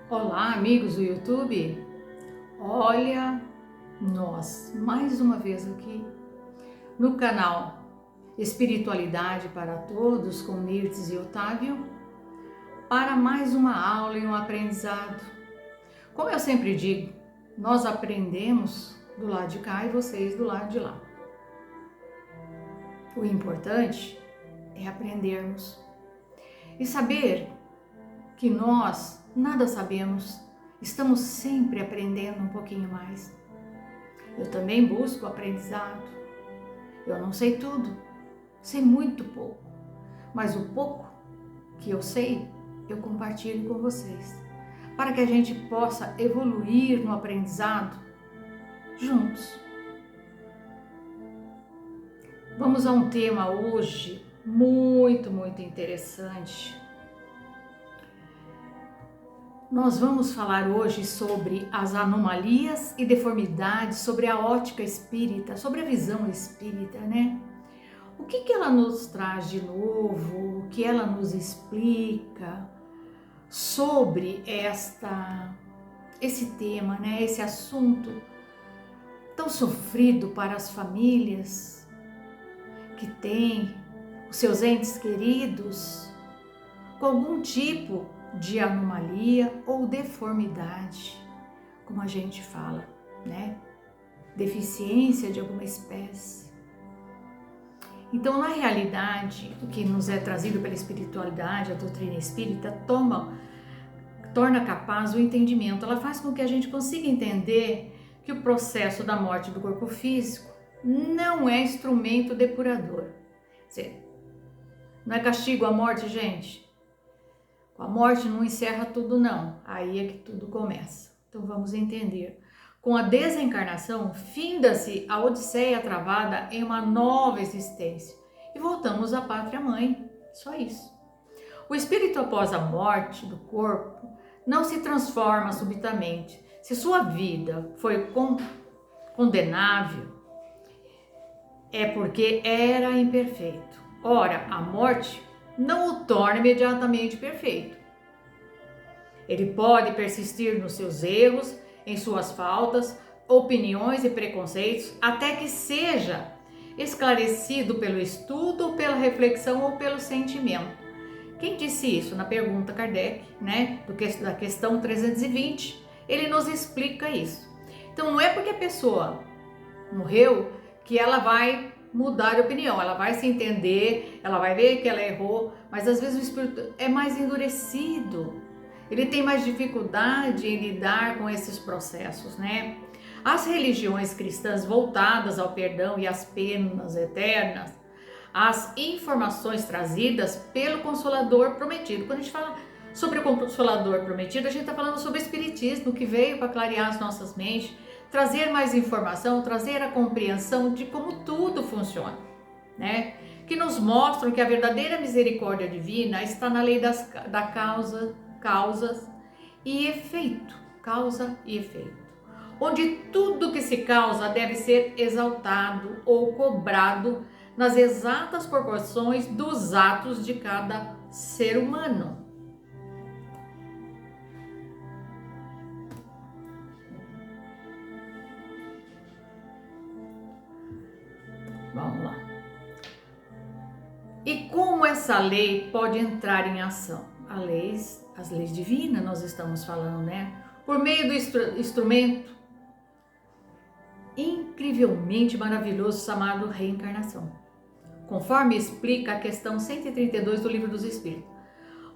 Olá, amigos do YouTube. Olha, nós mais uma vez aqui no canal Espiritualidade para Todos com Mirtes e Otávio para mais uma aula e um aprendizado. Como eu sempre digo, nós aprendemos do lado de cá e vocês do lado de lá. O importante é aprendermos e saber que nós nada sabemos, estamos sempre aprendendo um pouquinho mais. Eu também busco aprendizado. Eu não sei tudo, sei muito pouco, mas o pouco que eu sei, eu compartilho com vocês, para que a gente possa evoluir no aprendizado juntos. Vamos a um tema hoje muito interessante. Nós vamos falar hoje sobre as anomalias e deformidades, sobre a ótica espírita, sobre a visão espírita, né? O que ela nos traz de novo, o que ela nos explica sobre esse tema, né? Esse assunto tão sofrido para as famílias que têm os seus entes queridos com algum tipo de anomalia ou deformidade, como a gente fala, né? Deficiência de alguma espécie. Então, na realidade, o que nos é trazido pela espiritualidade, a doutrina espírita, torna capaz o entendimento. Ela faz com que a gente consiga entender que o processo da morte do corpo físico não é instrumento depurador. Quer dizer, não é castigo a morte, gente. A morte não encerra tudo, não. Aí é que tudo começa. Então vamos entender. Com a desencarnação, finda-se a odisseia travada em uma nova existência. E voltamos à pátria-mãe. Só isso. O espírito, após a morte do corpo, não se transforma subitamente. Se sua vida foi condenável, é porque era imperfeito. Ora, a morte não o torna imediatamente perfeito. Ele pode persistir nos seus erros, em suas faltas, opiniões e preconceitos, até que seja esclarecido pelo estudo, ou pela reflexão ou pelo sentimento. Quem disse isso? Na pergunta Kardec, né? Da questão 320, ele nos explica isso. Então não é porque a pessoa morreu que ela vai mudar de opinião, ela vai se entender, ela vai ver que ela errou, mas às vezes o espírito é mais endurecido, ele tem mais dificuldade em lidar com esses processos, né? As religiões cristãs voltadas ao perdão e às penas eternas, as informações trazidas pelo Consolador Prometido. Quando a gente fala sobre o Consolador Prometido, a gente está falando sobre o Espiritismo, que veio para clarear as nossas mentes, trazer mais informação, trazer a compreensão de como tudo funciona, né? Que nos mostram que a verdadeira misericórdia divina está na lei da causas e efeito, causa e efeito, onde tudo que se causa deve ser exaltado ou cobrado nas exatas proporções dos atos de cada ser humano. Vamos lá. E como essa lei pode entrar em ação? As leis divinas nós estamos falando, né? Por meio do instrumento incrivelmente maravilhoso chamado reencarnação. Conforme explica a questão 132 do Livro dos Espíritos.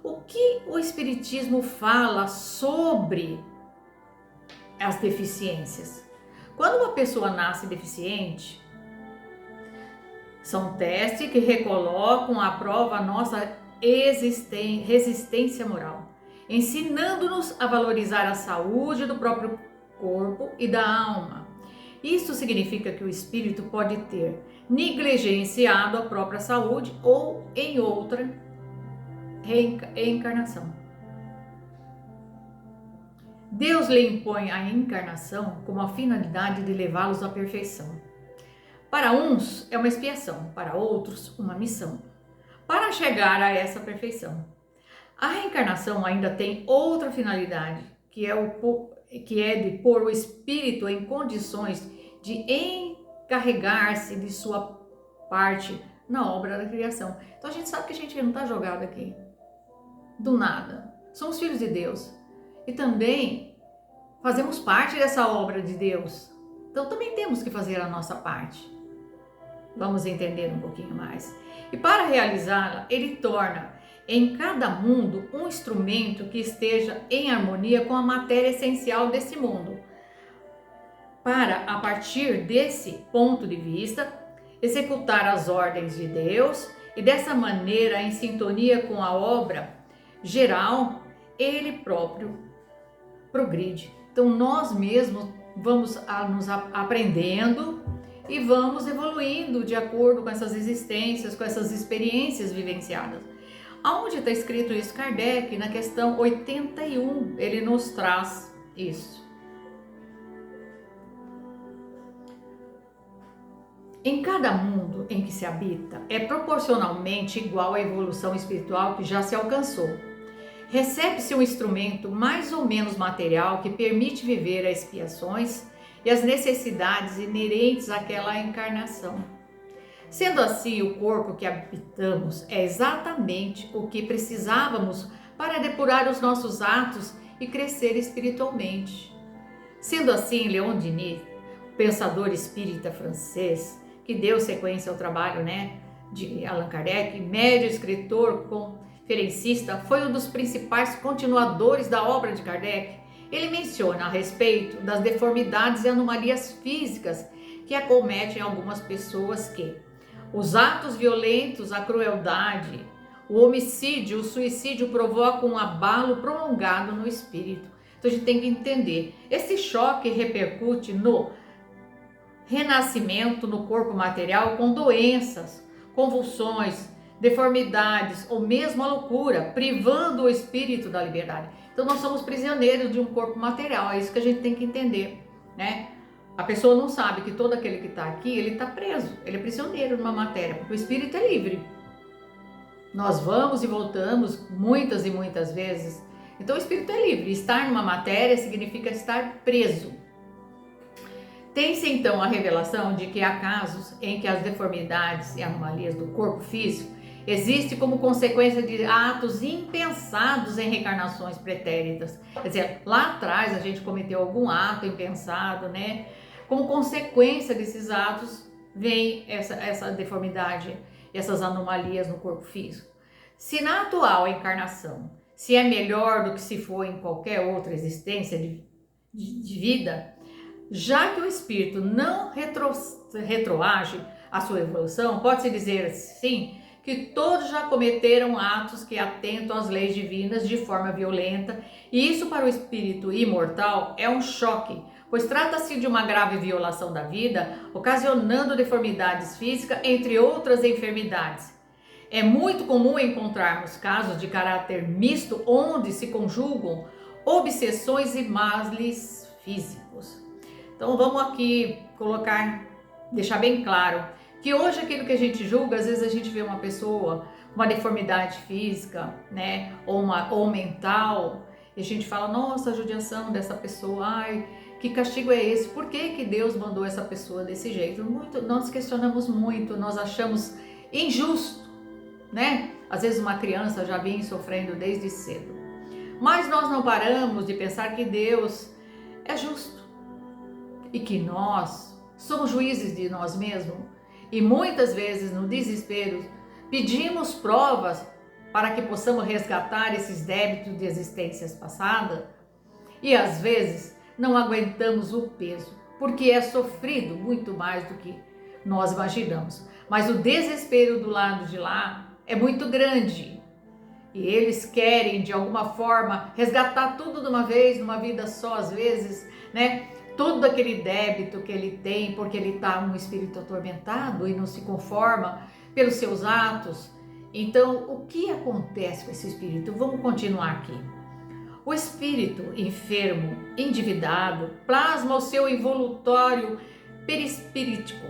O que o Espiritismo fala sobre as deficiências? Quando uma pessoa nasce deficiente, são testes que recolocam à prova a nossa resistência moral, ensinando-nos a valorizar a saúde do próprio corpo e da alma. Isso significa que o espírito pode ter negligenciado a própria saúde ou em outra reencarnação. Deus lhe impõe a encarnação com a finalidade de levá-los à perfeição. Para uns é uma expiação, para outros uma missão, para chegar a essa perfeição. A reencarnação ainda tem outra finalidade, que é de pôr o espírito em condições de encarregar-se de sua parte na obra da criação. Então a gente sabe que a gente não está jogado aqui do nada. Somos filhos de Deus e também fazemos parte dessa obra de Deus. Então também temos que fazer a nossa parte. Vamos entender um pouquinho mais. E para realizá-la, ele torna em cada mundo um instrumento que esteja em harmonia com a matéria essencial desse mundo, para, a partir desse ponto de vista, executar as ordens de Deus e dessa maneira, em sintonia com a obra geral, ele próprio progride. Então nós mesmos vamos nos aprendendo e vamos evoluindo de acordo com essas existências, com essas experiências vivenciadas. Aonde está escrito isso? Kardec, na questão 81, ele nos traz isso. Em cada mundo em que se habita, é proporcionalmente igual à evolução espiritual que já se alcançou. Recebe-se um instrumento mais ou menos material que permite viver as expiações e as necessidades inerentes àquela encarnação. Sendo assim, o corpo que habitamos é exatamente o que precisávamos para depurar os nossos atos e crescer espiritualmente. Sendo assim, Leon Denis, pensador espírita francês, que deu sequência ao trabalho, de Allan Kardec, médio, escritor, conferencista, foi um dos principais continuadores da obra de Kardec. Ele menciona a respeito das deformidades e anomalias físicas que acometem algumas pessoas que os atos violentos, a crueldade, o homicídio, o suicídio provocam um abalo prolongado no espírito. Então a gente tem que entender, esse choque repercute no renascimento no corpo material com doenças, convulsões, deformidades ou mesmo a loucura, privando o espírito da liberdade. Então nós somos prisioneiros de um corpo material, é isso que a gente tem que entender, A pessoa não sabe que todo aquele que está aqui, ele está preso, ele é prisioneiro numa matéria, porque o espírito é livre. Nós vamos e voltamos muitas e muitas vezes, então o espírito é livre. Estar numa matéria significa estar preso. Tem-se então a revelação de que há casos em que as deformidades e anomalias do corpo físico existem como consequência de atos impensados em reencarnações pretéritas. Quer dizer, lá atrás a gente cometeu algum ato impensado, Como consequência desses atos vem essa deformidade, essas anomalias no corpo físico. Se na atual encarnação se é melhor do que se for em qualquer outra existência de vida, já que o espírito não retroage à sua evolução, pode-se dizer assim que todos já cometeram atos que atentam às leis divinas de forma violenta, e isso para o espírito imortal é um choque, pois trata-se de uma grave violação da vida, ocasionando deformidades físicas, entre outras enfermidades. É muito comum encontrarmos casos de caráter misto, onde se conjugam obsessões e males físicos. Então vamos aqui deixar bem claro, que hoje aquilo que a gente julga, às vezes a gente vê uma pessoa com uma deformidade física, ou mental, e a gente fala, nossa, a judiação dessa pessoa, ai, que castigo é esse? Por que Deus mandou essa pessoa desse jeito? Nós questionamos muito, nós achamos injusto, Às vezes uma criança já vem sofrendo desde cedo. Mas nós não paramos de pensar que Deus é justo e que nós somos juízes de nós mesmos. E muitas vezes, no desespero, pedimos provas para que possamos resgatar esses débitos de existências passadas, e às vezes não aguentamos o peso, porque é sofrido muito mais do que nós imaginamos. Mas o desespero do lado de lá é muito grande, e eles querem de alguma forma resgatar tudo de uma vez, numa vida só, às vezes, todo aquele débito que ele tem, porque ele está um espírito atormentado e não se conforma pelos seus atos. Então, o que acontece com esse espírito? Vamos continuar aqui. O espírito enfermo, endividado, plasma o seu involutório perispirítico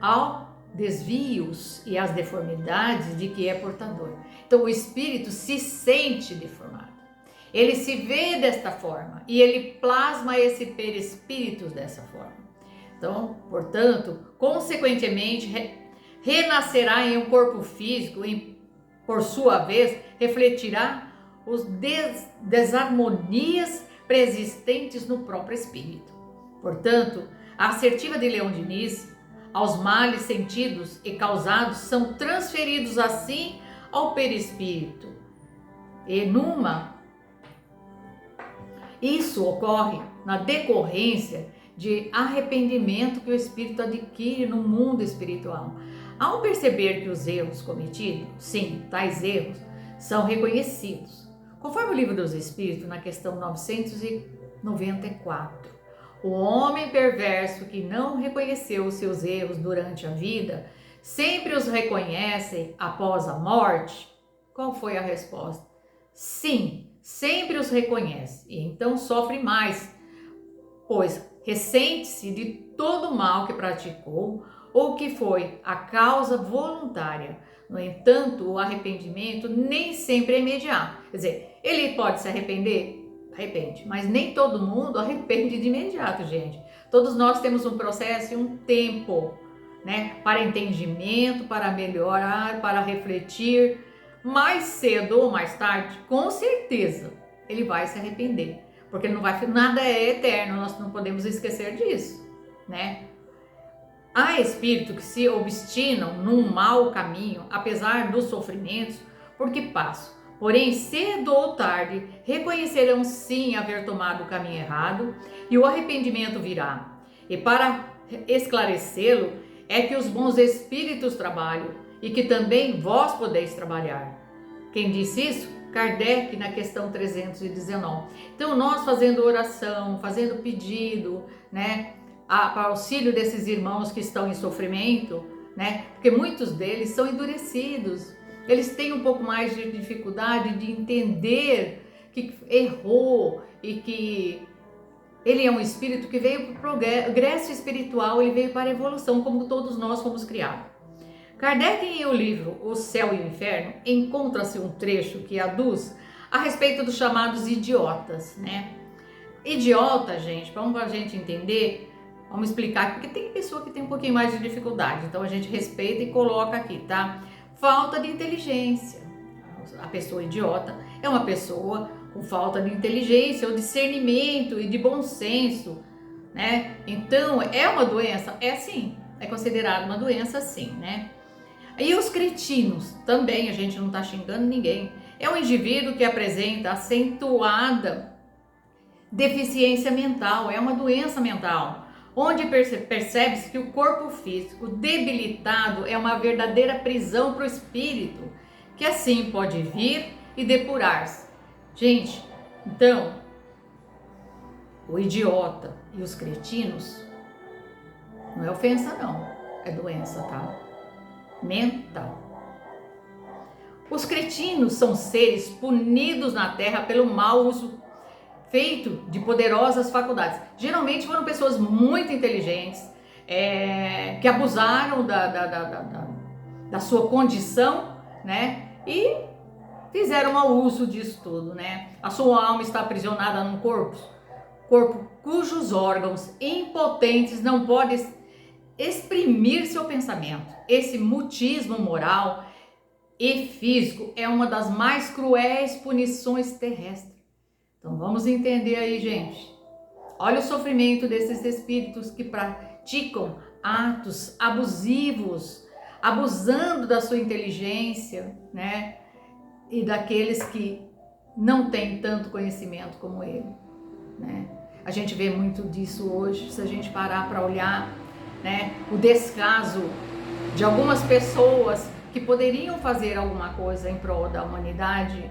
ao desvios e às deformidades de que é portador. Então, o espírito se sente deformado. Ele se vê desta forma e ele plasma esse perispírito dessa forma. Então, portanto, consequentemente, renascerá em um corpo físico e, por sua vez, refletirá os desarmonias preexistentes no próprio espírito. Portanto, a assertiva de Leon Denis, aos males sentidos e causados são transferidos assim ao perispírito. E isso ocorre na decorrência de arrependimento que o espírito adquire no mundo espiritual. Ao perceber que os erros cometidos, sim, tais erros, são reconhecidos. Conforme o Livro dos Espíritos, na questão 994, o homem perverso que não reconheceu os seus erros durante a vida, sempre os reconhece após a morte? Qual foi a resposta? Sim, sempre os reconhece e então sofre mais, pois ressente-se de todo o mal que praticou ou que foi a causa voluntária. No entanto, o arrependimento nem sempre é imediato. Quer dizer, ele pode se arrepender? Arrepende, mas nem todo mundo arrepende de imediato, gente. Todos nós temos um processo e um tempo, né? Para entendimento, para melhorar, para refletir. Mais cedo ou mais tarde, com certeza, ele vai se arrepender. Porque nada é eterno, nós não podemos esquecer disso, né? Há espíritos que se obstinam num mau caminho, apesar dos sofrimentos, porque passam. Porém, cedo ou tarde, reconhecerão sim haver tomado o caminho errado e o arrependimento virá. E para esclarecê-lo, é que os bons espíritos trabalham e que também vós podeis trabalhar. Quem disse isso? Kardec, na questão 319. Então, nós fazendo oração, fazendo pedido, né, para auxílio desses irmãos que estão em sofrimento, né, porque muitos deles são endurecidos, eles têm um pouco mais de dificuldade de entender que errou e que ele é um espírito que veio para o progresso espiritual, ele veio para a evolução, como todos nós fomos criados. Kardec, em o livro O Céu e o Inferno, encontra-se um trecho que aduz a respeito dos chamados idiotas, né? Idiota, gente, para a gente entender, vamos explicar, porque tem pessoa que tem um pouquinho mais de dificuldade, então a gente respeita e coloca aqui, tá? Falta de inteligência. A pessoa idiota é uma pessoa com falta de inteligência, ou discernimento e de bom senso, né? Então, é uma doença? É sim, é considerada uma doença sim, né? E os cretinos, também a gente não está xingando ninguém. É um indivíduo que apresenta acentuada deficiência mental, é uma doença mental, onde percebe-se que o corpo físico debilitado é uma verdadeira prisão para o espírito, que assim pode vir e depurar-se. Gente, então, o idiota e os cretinos, não é ofensa não, é doença, tá? Mental. Os cretinos são seres punidos na terra pelo mau uso feito de poderosas faculdades. Geralmente foram pessoas muito inteligentes, que abusaram da sua condição, né? E fizeram mau uso disso tudo, né? A sua alma está aprisionada num corpo cujos órgãos impotentes não podem exprimir seu pensamento. Esse mutismo moral e físico é uma das mais cruéis punições terrestres. Então vamos entender aí, gente. Olha o sofrimento desses espíritos que praticam atos abusivos, abusando da sua inteligência, né? E daqueles que não têm tanto conhecimento como ele, né? A gente vê muito disso hoje, se a gente parar para olhar, né? O descaso de algumas pessoas que poderiam fazer alguma coisa em prol da humanidade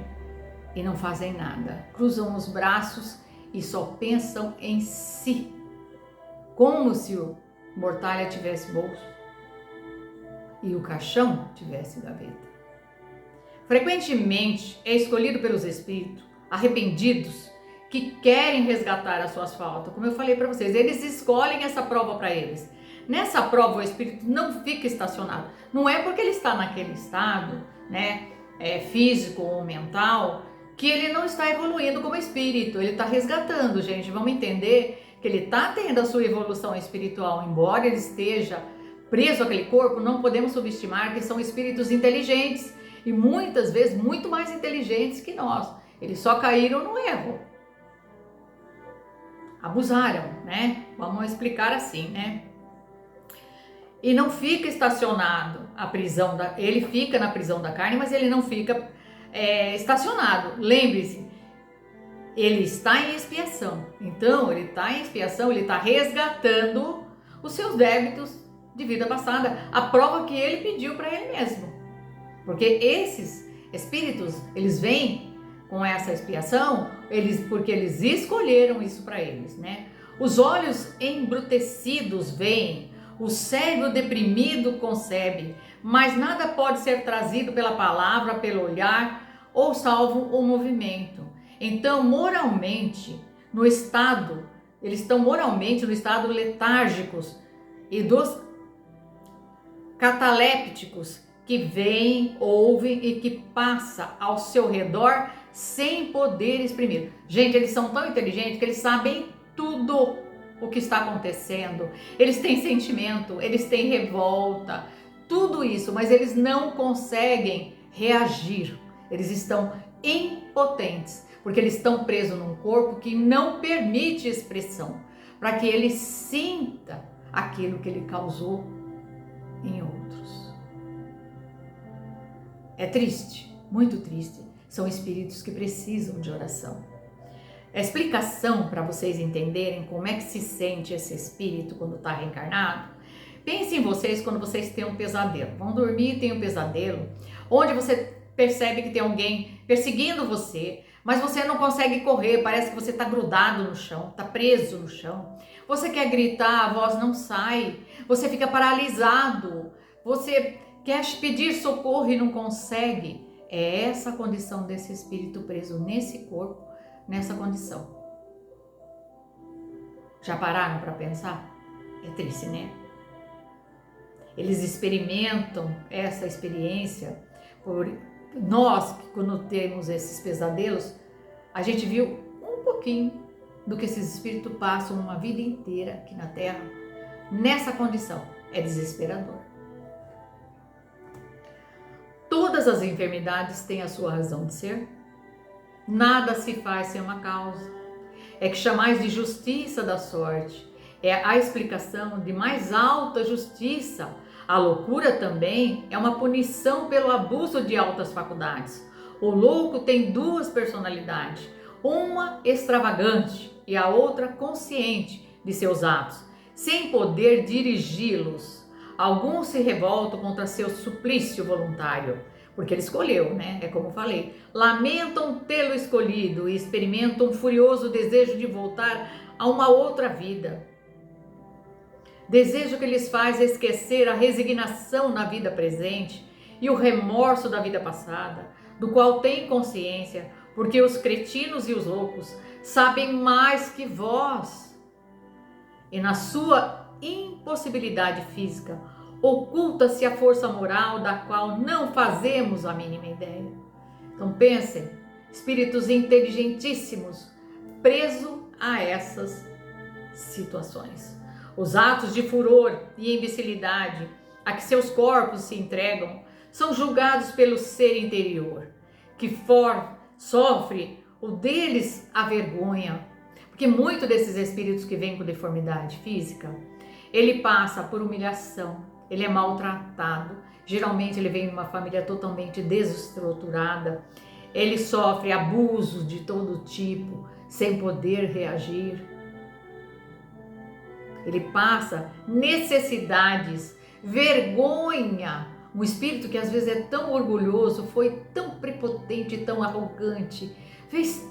e não fazem nada. Cruzam os braços e só pensam em si, como se o mortalha tivesse bolso e o caixão tivesse gaveta. Frequentemente é escolhido pelos espíritos arrependidos que querem resgatar as suas faltas. Como eu falei para vocês, eles escolhem essa prova para eles. Nessa prova o espírito não fica estacionado. Não é porque ele está naquele estado, né, físico ou mental, que ele não está evoluindo como espírito, ele está resgatando, gente. Vamos entender que ele está tendo a sua evolução espiritual, embora ele esteja preso àquele corpo. Não podemos subestimar que são espíritos inteligentes e muitas vezes muito mais inteligentes que nós. Eles só caíram no erro, abusaram, né? Vamos explicar assim, né? E não fica estacionado a prisão ele fica na prisão da carne, mas ele não fica estacionado. Lembre-se, ele está em expiação. Então, ele está em expiação, ele está resgatando os seus débitos de vida passada, a prova que ele pediu para ele mesmo. Porque esses espíritos, eles vêm com essa expiação, porque eles escolheram isso para eles, né? Os olhos embrutecidos veem, o cérebro deprimido concebe, mas nada pode ser trazido pela palavra, pelo olhar ou salvo o movimento. Então, eles estão moralmente no estado letárgicos e dos catalépticos, que veem, ouvem e que passa ao seu redor sem poder exprimir. Gente, eles são tão inteligentes que eles sabem tudo o que está acontecendo. Eles têm sentimento, eles têm revolta, tudo isso, mas eles não conseguem reagir. Eles estão impotentes, porque eles estão presos num corpo que não permite expressão, para que ele sinta aquilo que ele causou em outros. É triste, muito triste. São espíritos que precisam de oração. A explicação para vocês entenderem como é que se sente esse espírito quando está reencarnado. Pense em vocês quando vocês têm um pesadelo. Vão dormir e tem um pesadelo, onde você percebe que tem alguém perseguindo você, mas você não consegue correr, parece que você está grudado no chão, está preso no chão. Você quer gritar, a voz não sai, você fica paralisado, você quer pedir socorro e não consegue. É essa a condição desse espírito preso nesse corpo, nessa condição. Já pararam para pensar? É triste, né? Eles experimentam essa experiência. Por nós, quando temos esses pesadelos, a gente viu um pouquinho do que esses espíritos passam uma vida inteira aqui na Terra, nessa condição. É desesperador. Todas as enfermidades têm a sua razão de ser. Nada se faz sem uma causa. É que chamais de justiça da sorte. É a explicação de mais alta justiça. A loucura também é uma punição pelo abuso de altas faculdades. O louco tem duas personalidades, uma extravagante e a outra consciente de seus atos, sem poder dirigi-los. Alguns se revoltam contra seu suplício voluntário, porque ele escolheu, né? É como eu falei. Lamentam tê-lo escolhido e experimentam um furioso desejo de voltar a uma outra vida. Desejo que lhes faz esquecer a resignação na vida presente e o remorso da vida passada, do qual têm consciência, porque os cretinos e os loucos sabem mais que vós. E na sua impossibilidade física, oculta-se a força moral da qual não fazemos a mínima ideia. Então pensem, espíritos inteligentíssimos, presos a essas situações. Os atos de furor e imbecilidade a que seus corpos se entregam são julgados pelo ser interior, que sofre o deles a vergonha, porque muito desses espíritos que vêm com deformidade física, ele passa por humilhação, ele é maltratado, geralmente ele vem de uma família totalmente desestruturada, ele sofre abusos de todo tipo, sem poder reagir. Ele passa necessidades, vergonha. Um espírito que às vezes é tão orgulhoso, foi tão prepotente, tão arrogante, fez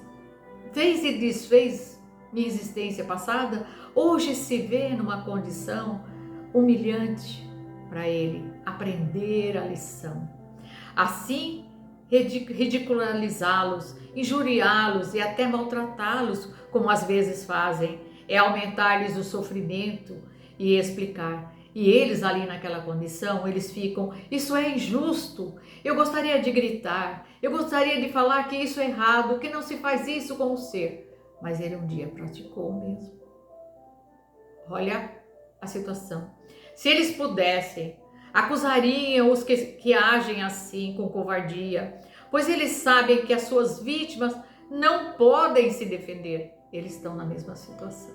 e desfez minha existência passada, hoje se vê numa condição humilhante para ele aprender a lição. Assim, ridicularizá-los, injuriá-los e até maltratá-los, como às vezes fazem, é aumentar-lhes o sofrimento e explicar. E eles ali naquela condição, eles ficam, isso é injusto, eu gostaria de gritar, Eu gostaria de falar que isso é errado, que não se faz isso com o ser. Mas ele um dia praticou mesmo. Olha a situação. Se eles pudessem, acusariam os que agem assim com covardia, pois eles sabem que as suas vítimas não podem se defender. Eles estão na mesma situação.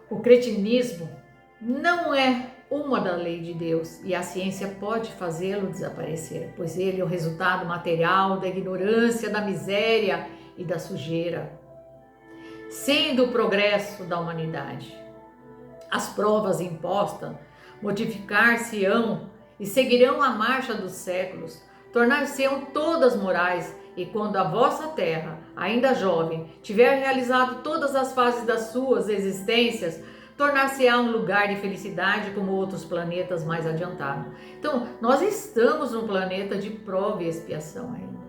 O cretinismo não é uma da lei de Deus e a ciência pode fazê-lo desaparecer, pois ele é o resultado material da ignorância, da miséria e da sujeira, sendo o progresso da humanidade. As provas impostas modificar-se-ão e seguirão a marcha dos séculos, tornar-se-ão todas morais, e quando a vossa terra, ainda jovem, tiver realizado todas as fases das suas existências, tornar-se-á um lugar de felicidade como outros planetas mais adiantados. Então, nós estamos num planeta de prova e expiação ainda.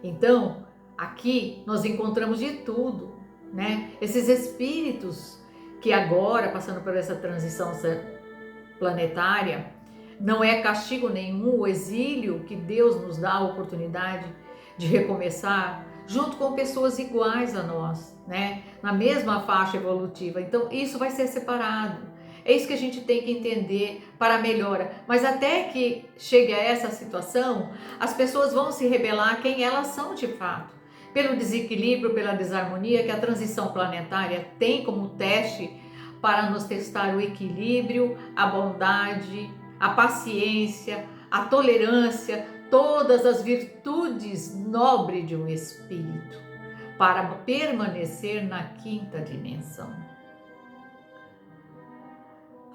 Então, aqui nós encontramos de tudo, né? Esses espíritos que agora, passando por essa transição planetária, não é castigo nenhum o exílio que Deus nos dá a oportunidade de recomeçar junto com pessoas iguais a nós, né? Na mesma faixa evolutiva. Então isso vai ser separado. É isso que a gente tem que entender para a melhora. Mas até que chegue a essa situação, as pessoas vão se rebelar quem elas são de fato. Pelo desequilíbrio, pela desarmonia que a transição planetária tem como teste para nos testar o equilíbrio, a bondade, a paciência, a tolerância, todas as virtudes nobres de um espírito, para permanecer na quinta dimensão.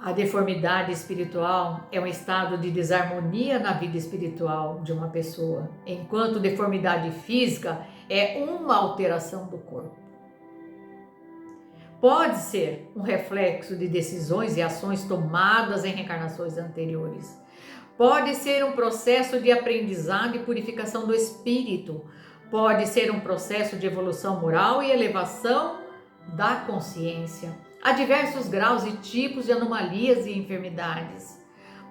A deformidade espiritual é um estado de desarmonia na vida espiritual de uma pessoa, enquanto deformidade física é uma alteração do corpo. Pode ser um reflexo de decisões e ações tomadas em reencarnações anteriores. Pode ser um processo de aprendizado e purificação do espírito. Pode ser um processo de evolução moral e elevação da consciência. Há diversos graus e tipos de anomalias e enfermidades.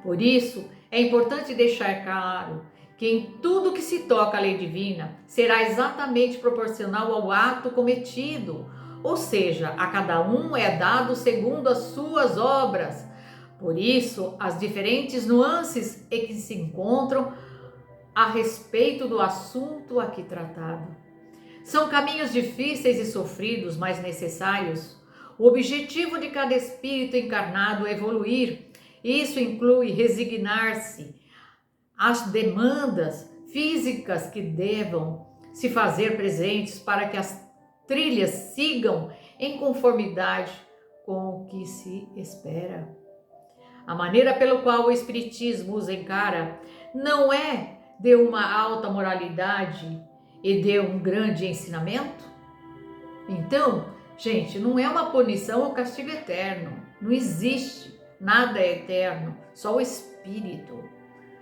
Por isso, é importante deixar claro que em tudo que se toca à lei divina será exatamente proporcional ao ato cometido, ou seja, a cada um é dado segundo as suas obras. Por isso, as diferentes nuances que se encontram a respeito do assunto aqui tratado. São caminhos difíceis e sofridos, mas necessários. O objetivo de cada espírito encarnado é evoluir. Isso inclui resignar-se às demandas físicas que devam se fazer presentes para que as trilhas sigam em conformidade com o que se espera. A maneira pelo qual o Espiritismo os encara não é de uma alta moralidade e de um grande ensinamento? Então, gente, não é uma punição ou castigo eterno. Não existe. Nada é eterno, só o Espírito.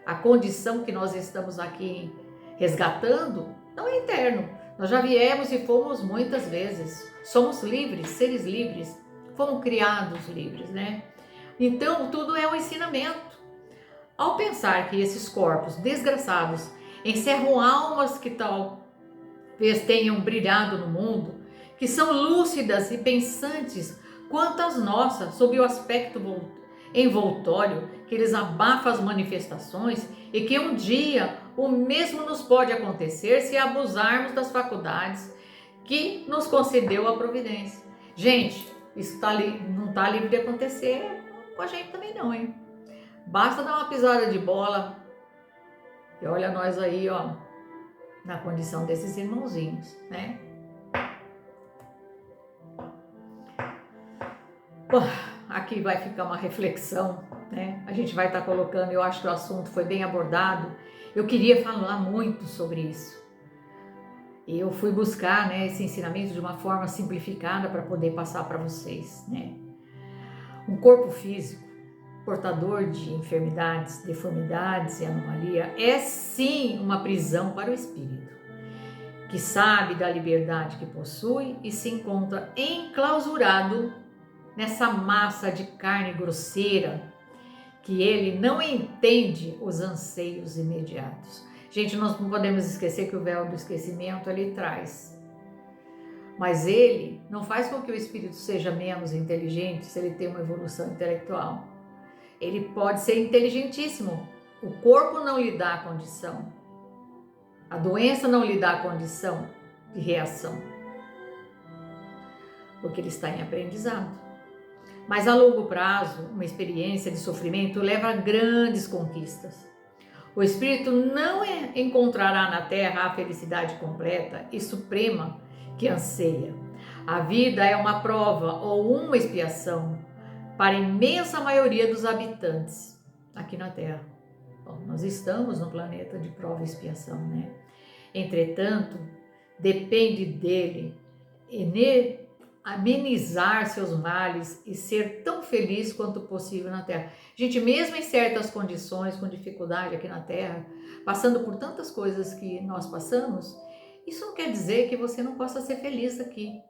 A condição que nós estamos aqui resgatando não é eterno. Nós já viemos e fomos muitas vezes. Somos livres, seres livres. Fomos criados livres, né? Então, tudo é um ensinamento. Ao pensar que esses corpos desgraçados encerram almas que talvez tenham brilhado no mundo, que são lúcidas e pensantes quanto as nossas, sob o aspecto envoltório, que eles abafam as manifestações e que um dia o mesmo nos pode acontecer se abusarmos das faculdades que nos concedeu a providência. Gente, isso não está livre de acontecer com a gente também não, hein? Basta dar uma pisada de bola e olha nós aí, ó, na condição desses irmãozinhos, né? Bom, aqui vai ficar uma reflexão, né? A gente vai estar colocando, eu acho que o assunto foi bem abordado. Eu queria falar muito sobre isso. Eu fui buscar, né, esse ensinamento de uma forma simplificada para poder passar para vocês, né? Um corpo físico portador de enfermidades, deformidades e anomalia é sim uma prisão para o espírito, que sabe da liberdade que possui e se encontra enclausurado nessa massa de carne grosseira que ele não entende os anseios imediatos. Gente, nós não podemos esquecer que o véu do esquecimento ele traz. Mas ele não faz com que o espírito seja menos inteligente se ele tem uma evolução intelectual. Ele pode ser inteligentíssimo. O corpo não lhe dá a condição. A doença não lhe dá a condição de reação. Porque ele está em aprendizado. Mas a longo prazo, uma experiência de sofrimento leva a grandes conquistas. O espírito não encontrará na Terra a felicidade completa e suprema que anseia. A vida é uma prova ou uma expiação para a imensa maioria dos habitantes aqui na Terra. Bom, nós estamos no planeta de prova e expiação, né? Entretanto, depende dele amenizar seus males e ser tão feliz quanto possível na Terra. Gente, mesmo em certas condições, com dificuldade aqui na Terra, passando por tantas coisas que nós passamos, isso não quer dizer que você não possa ser feliz aqui.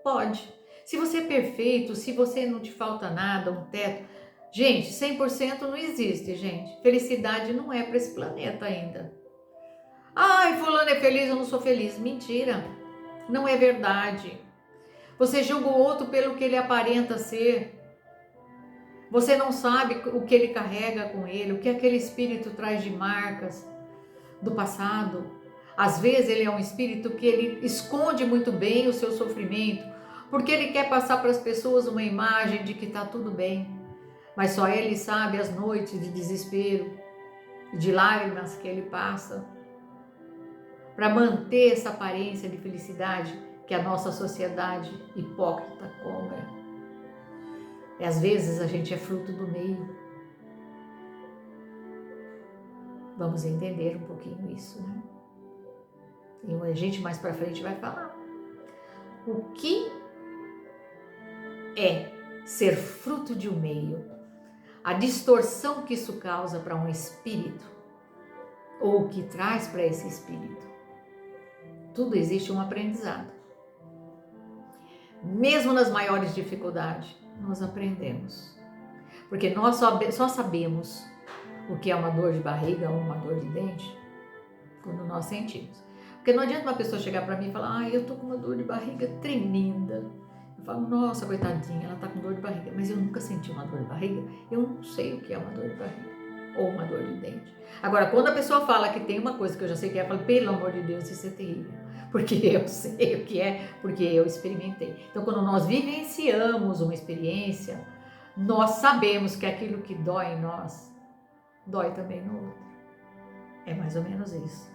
Pode. Se você é perfeito, se você não te falta nada, um teto... Gente, 100% não existe, gente. Felicidade não é para esse planeta ainda. Ai, fulano é feliz, eu não sou feliz. Mentira. Não é verdade. Você julga o outro pelo que ele aparenta ser. Você não sabe o que ele carrega com ele, o que aquele espírito traz de marcas do passado. Às vezes ele é um espírito que ele esconde muito bem o seu sofrimento, porque ele quer passar para as pessoas uma imagem de que está tudo bem. Mas só ele sabe as noites de desespero e de lágrimas que ele passa para manter essa aparência de felicidade que a nossa sociedade hipócrita cobra. E às vezes a gente é fruto do meio. Vamos entender um pouquinho isso, né? E a gente mais para frente vai falar. O que é ser fruto de um meio? A distorção que isso causa para um espírito, ou o que traz para esse espírito. Tudo existe um aprendizado. Mesmo nas maiores dificuldades, nós aprendemos. Porque nós só sabemos o que é uma dor de barriga ou uma dor de dente quando nós sentimos. Porque não adianta uma pessoa chegar para mim e falar: ai, eu tô com uma dor de barriga tremenda. Eu falo: nossa, coitadinha, ela tá com dor de barriga. Mas eu nunca senti uma dor de barriga. Eu não sei o que é uma dor de barriga ou uma dor de dente. Agora, quando a pessoa fala que tem uma coisa que eu já sei que é, eu falo: pelo amor de Deus, isso é terrível. Porque eu sei o que é, porque eu experimentei. Então, quando nós vivenciamos uma experiência, nós sabemos que aquilo que dói em nós, dói também no outro. É mais ou menos isso.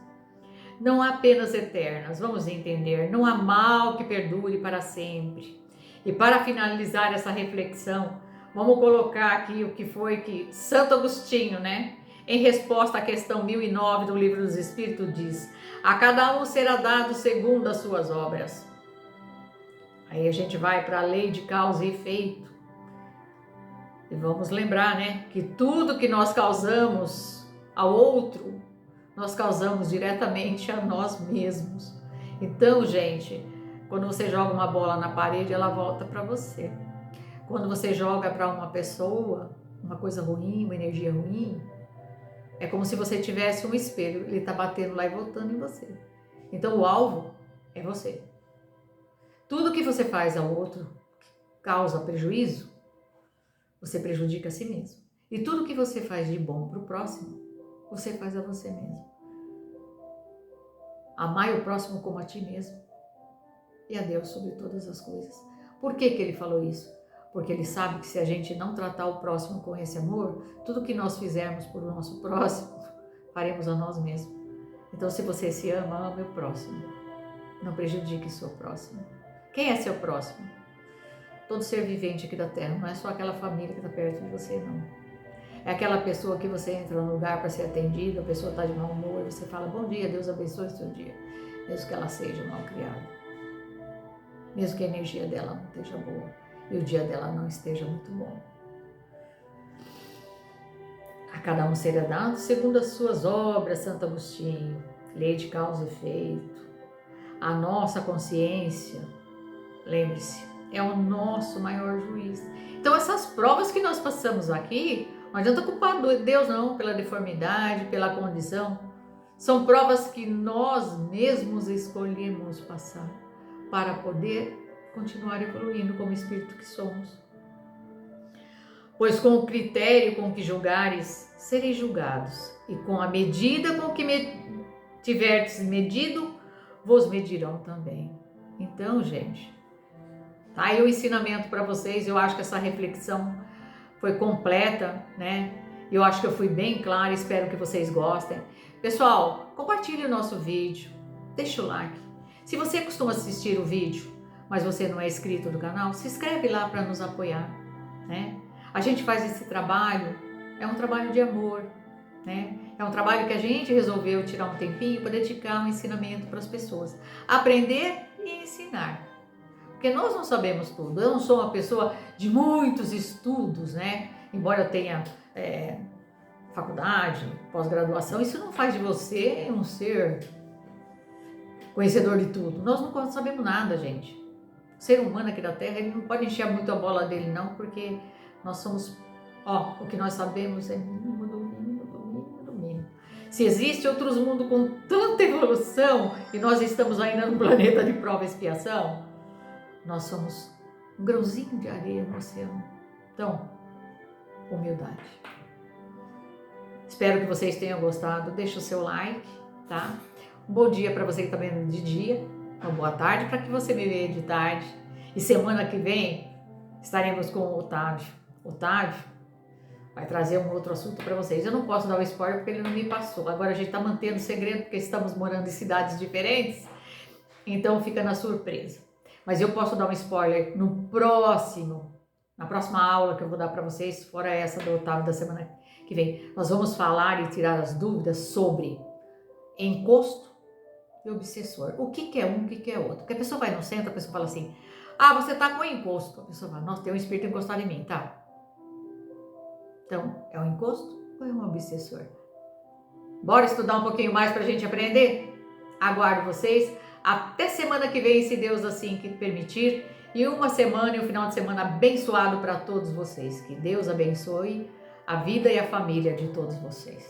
Não há penas eternas, vamos entender, não há mal que perdure para sempre. E para finalizar essa reflexão, vamos colocar aqui o que foi que Santo Agostinho, né? Em resposta à questão 1009 do Livro dos Espíritos diz: a cada um será dado segundo as suas obras. Aí a gente vai para a lei de causa e efeito. E vamos lembrar, né, que tudo que nós causamos ao outro, nós causamos diretamente a nós mesmos. Então, gente, quando você joga uma bola na parede, ela volta para você. Quando você joga para uma pessoa uma coisa ruim, uma energia ruim, é como se você tivesse um espelho, ele está batendo lá e voltando em você. Então o alvo é você. Tudo que você faz ao outro causa prejuízo, você prejudica a si mesmo. E tudo que você faz de bom para o próximo, você faz a você mesmo. Amai o próximo como a ti mesmo e a Deus sobre todas as coisas. Por que ele falou isso? Porque ele sabe que se a gente não tratar o próximo com esse amor, tudo que nós fizermos por o nosso próximo, faremos a nós mesmos. Então, se você se ama, ame o próximo. Não prejudique seu próximo. Quem é seu próximo? Todo ser vivente aqui da Terra. Não é só aquela família que está perto de você, não. É aquela pessoa que você entra no lugar para ser atendida, a pessoa está de mau humor, e você fala: bom dia, Deus abençoe o seu dia. Mesmo que ela seja mal criada. Mesmo que a energia dela não esteja boa e o dia dela não esteja muito bom. A cada um será dado segundo as suas obras, Santo Agostinho. Lei de causa e efeito. A nossa consciência, lembre-se, é o nosso maior juiz. Então essas provas que nós passamos aqui, Não adianta culpar Deus não pela deformidade, pela condição. São provas que nós mesmos escolhemos passar para poder continuar evoluindo como espírito que somos. Pois com o critério com que julgares, sereis julgados, e com a medida com que tiverdes medido, vos medirão também. Então, gente, tá aí o ensinamento para vocês. Eu acho que essa reflexão foi completa, né? Eu acho que eu fui bem clara, espero que vocês gostem. Pessoal, compartilhe o nosso vídeo, deixa o like. Se você costuma assistir o vídeo, mas você não é inscrito no canal, se inscreve lá para nos apoiar, né? A gente faz esse trabalho, é um trabalho de amor, né? É um trabalho que a gente resolveu tirar um tempinho para dedicar um ensinamento para as pessoas. Aprender e ensinar. Porque nós não sabemos tudo. Eu não sou uma pessoa de muitos estudos, né? Embora eu tenha faculdade, pós-graduação, isso não faz de você um ser conhecedor de tudo. Nós não sabemos nada, gente. O ser humano aqui da Terra, ele não pode encher muito a bola dele não, porque nós somos, o que nós sabemos é mínimo do mínimo do mínimo do mínimo. Se existe outros mundos com tanta evolução e nós estamos ainda num planeta de prova e expiação, nós somos um grãozinho de areia no oceano. Então, humildade. Espero que vocês tenham gostado. Deixa o seu like, tá? Um bom dia para você que está vendo de dia. Uma boa tarde para que você me veja de tarde. E semana que vem estaremos com o Otávio. Otávio vai trazer um outro assunto para vocês. Eu não posso dar o spoiler porque ele não me passou. Agora a gente está mantendo o segredo porque estamos morando em cidades diferentes. Então fica na surpresa. Mas eu posso dar um spoiler na próxima aula que eu vou dar para vocês, fora essa do Otávio da semana que vem. Nós vamos falar e tirar as dúvidas sobre encosto e obsessor. O que é um, o que é outro? Porque a pessoa vai no centro, a pessoa fala assim, você tá com encosto. A pessoa fala, nossa, tem um espírito encostado em mim, tá? Então, é um encosto ou é um obsessor? Bora estudar um pouquinho mais pra gente aprender? Aguardo vocês. Até semana que vem, se Deus assim que permitir. E uma semana e um final de semana abençoado para todos vocês. Que Deus abençoe a vida e a família de todos vocês.